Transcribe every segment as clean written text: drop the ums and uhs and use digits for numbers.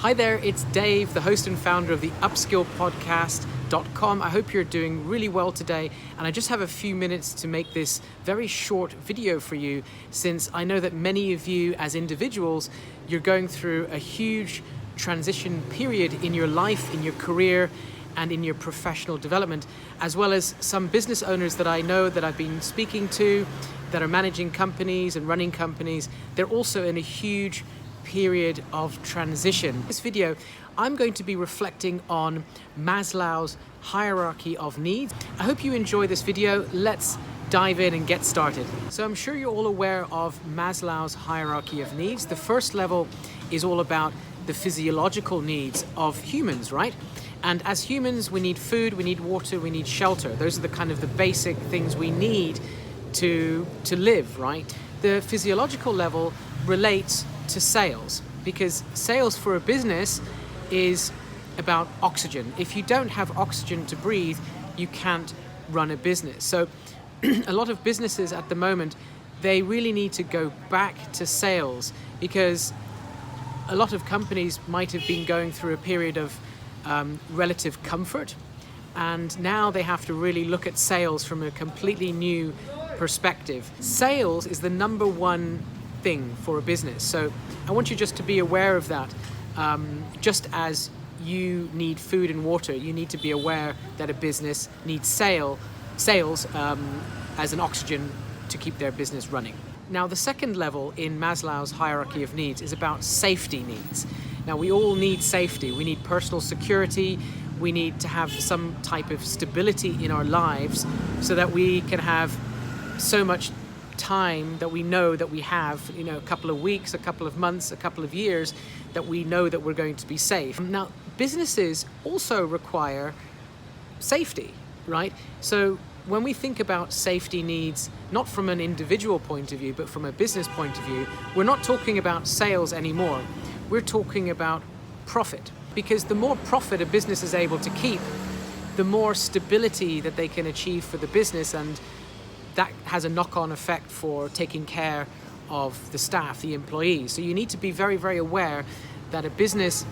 Hi there, it's Dave, the host and founder of the Upskill podcast.com. I hope you're doing really well today, and I just have a few minutes to make this very short video for you, since I know that many of you as individuals, you're going through a huge transition period in your life, in your career, and in your professional development, as well as some business owners that I know that I've been speaking to that are managing companies and running companies. They're also in a huge period of transition. In this video, I'm going to be reflecting on Maslow's hierarchy of needs. I hope you enjoy this video. Let's dive in and get started. So I'm sure you're all aware of Maslow's hierarchy of needs. The first level is all about the physiological needs of humans, right? And as humans, we need food, we need water, we need shelter. Those are the kind of the basic things we need to live, right? The physiological level relates to sales, because sales for a business is about oxygen. If you don't have oxygen to breathe, you can't run a business. So a lot of businesses at the moment, they really need to go back to sales, because a lot of companies might have been going through a period of relative comfort, and now they have to really look at sales from a completely new perspective. Sales is the number one thing for a business. So I want you just to be aware of that. Just as you need food and water, you need to be aware that a business needs sales as an oxygen to keep their business running. Now, the second level in Maslow's hierarchy of needs is about safety needs. Now, we all need safety. We need personal security. We need to have some type of stability in our lives so that we can have so much time that we know that we have, a couple of weeks, a couple of months, a couple of years, that we know that we're going to be safe. Now, businesses also require safety, right? So when we think about safety needs, not from an individual point of view, but from a business point of view, we're not talking about sales anymore. We're talking about profit, because the more profit a business is able to keep, the more stability that they can achieve for the business, and that has a knock-on effect for taking care of the staff, the employees. So you need to be very, very aware that a business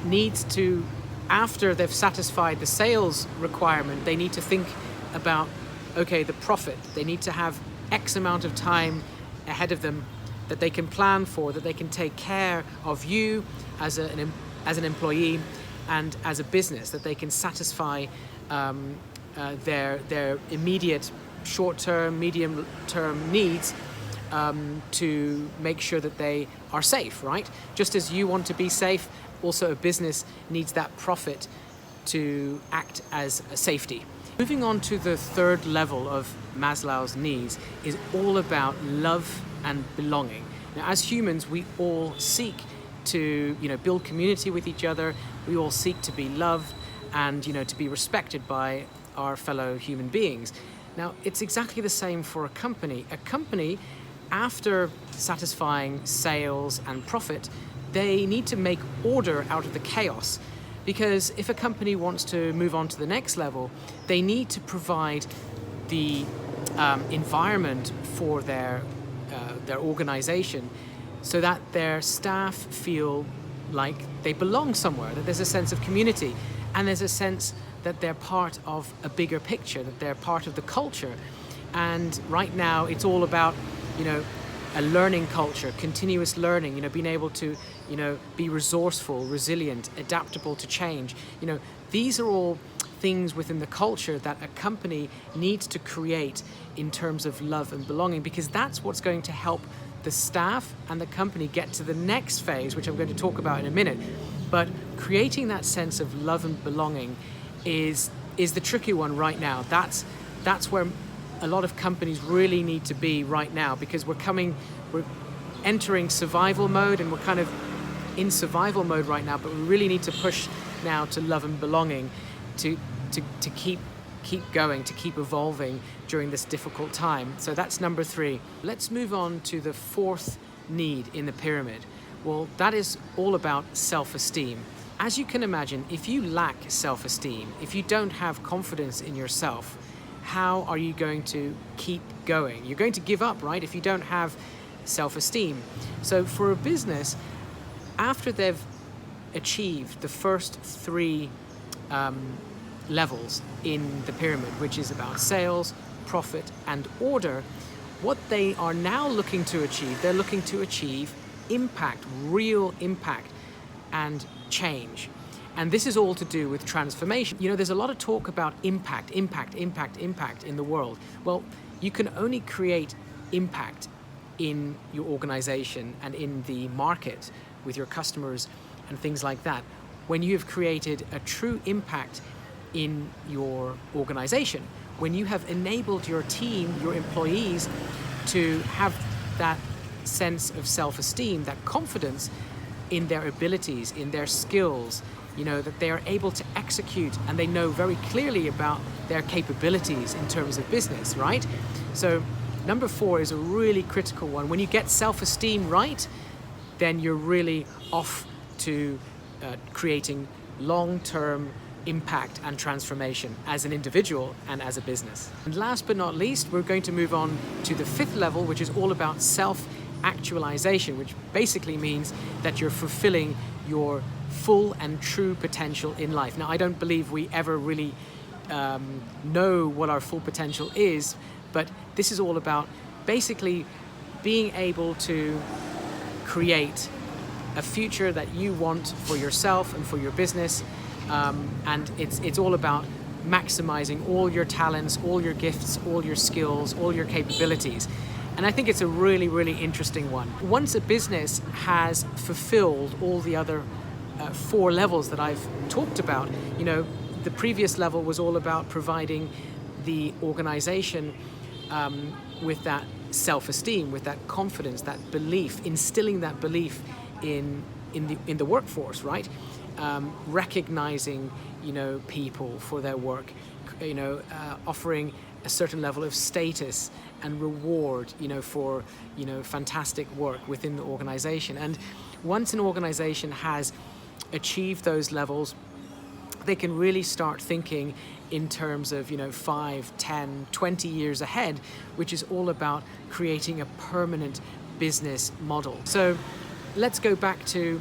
needs to, after they've satisfied the sales requirement, they need to think about, okay, the profit. They need to have X amount of time ahead of them that they can plan for, that they can take care of you as an employee and as a business, that they can satisfy their immediate short-term, medium-term needs to make sure that they are safe, right? Just as you want to be safe, also a business needs that profit to act as a safety. Moving on to the third level of Maslow's needs is all about love and belonging. Now, as humans, we all seek to, build community with each other. We all seek to be loved and, to be respected by our fellow human beings. Now, it's exactly the same for a company. A company, after satisfying sales and profit, they need to make order out of the chaos. Because if a company wants to move on to the next level, they need to provide the environment for their organization so that their staff feel like they belong somewhere, that there's a sense of community, and there's a sense that they're part of a bigger picture, that they're part of the culture. And right now, it's all about, a learning culture, continuous learning, being able to, be resourceful, resilient, adaptable to change. These are all things within the culture that a company needs to create in terms of love and belonging, because that's what's going to help the staff and the company get to the next phase, which I'm going to talk about in a minute. But creating that sense of love and belonging is the tricky one right now. That's where a lot of companies really need to be right now, because we're entering survival mode, and we're kind of in survival mode right now, but we really need to push now to love and belonging to keep going, to keep evolving during this difficult time. So that's number 3. Let's move on to the fourth need in the pyramid. Well, that is all about self-esteem. As you can imagine, if you lack self-esteem, if you don't have confidence in yourself, how are you going to keep going? You're going to give up, right? If you don't have self-esteem. So for a business, after they've achieved the first three levels in the pyramid, which is about sales, profit, and order, what they are now looking to achieve, they're looking to achieve impact, real impact and change. And this is all to do with transformation. You know, there's a lot of talk about impact in the world. Well, you can only create impact in your organization and in the market with your customers and things like that when you have created a true impact in your organization, when you have enabled your team, your employees, to have that sense of self-esteem, that confidence in their abilities, in their skills, you know, that they are able to execute and they know very clearly about their capabilities in terms of business, right? So number 4 is a really critical one. When you get self-esteem right, then you're really off to creating long-term impact and transformation as an individual and as a business. And last but not least, we're going to move on to the 5th level, which is all about self-actualization, which basically means that you're fulfilling your full and true potential in life. Now, I don't believe we ever really know what our full potential is, but this is all about basically being able to create a future that you want for yourself and for your business. And it's all about maximizing all your talents, all your gifts, all your skills, all your capabilities. And I think it's a really, really interesting one. Once a business has fulfilled all the other 4 levels that I've talked about, you know, the previous level was all about providing the organization with that self-esteem, with that confidence, that belief, instilling that belief in the workforce, right? Recognizing, you know, people for their work, you know, offering a certain level of status and reward, you know, for, you know, fantastic work within the organization. And once an organization has achieved those levels, they can really start thinking in terms of, you know, 5, 10, 20 years ahead, which is all about creating a permanent business model. So let's go back to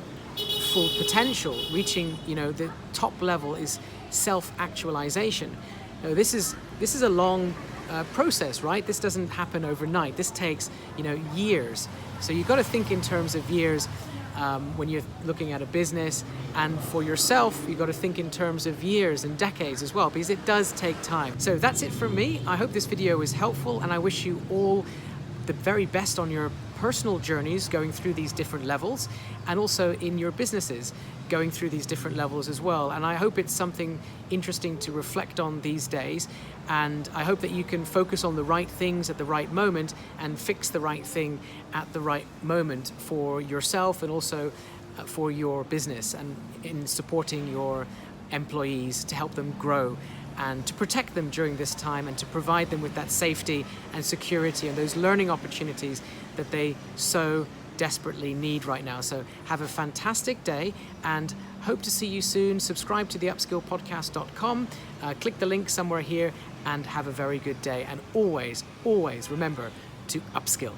full potential. Reaching, you know, the top level is self-actualization. Now, this is a long process, right? This doesn't happen overnight. This takes, you know, years. So you've got to think in terms of years when you're looking at a business, and for yourself, you've got to think in terms of years and decades as well, because it does take time. So that's it from me. I hope this video was helpful, and I wish you all the very best on your personal journeys going through these different levels, and also in your businesses going through these different levels as well. And I hope it's something interesting to reflect on these days, and I hope that you can focus on the right things at the right moment and fix the right thing at the right moment for yourself and also for your business, and in supporting your employees to help them grow and to protect them during this time, and to provide them with that safety and security and those learning opportunities that they so desperately need right now. So have a fantastic day, and hope to see you soon. Subscribe to the upskillpodcast.com, click the link somewhere here, and have a very good day. And always, always remember to upskill.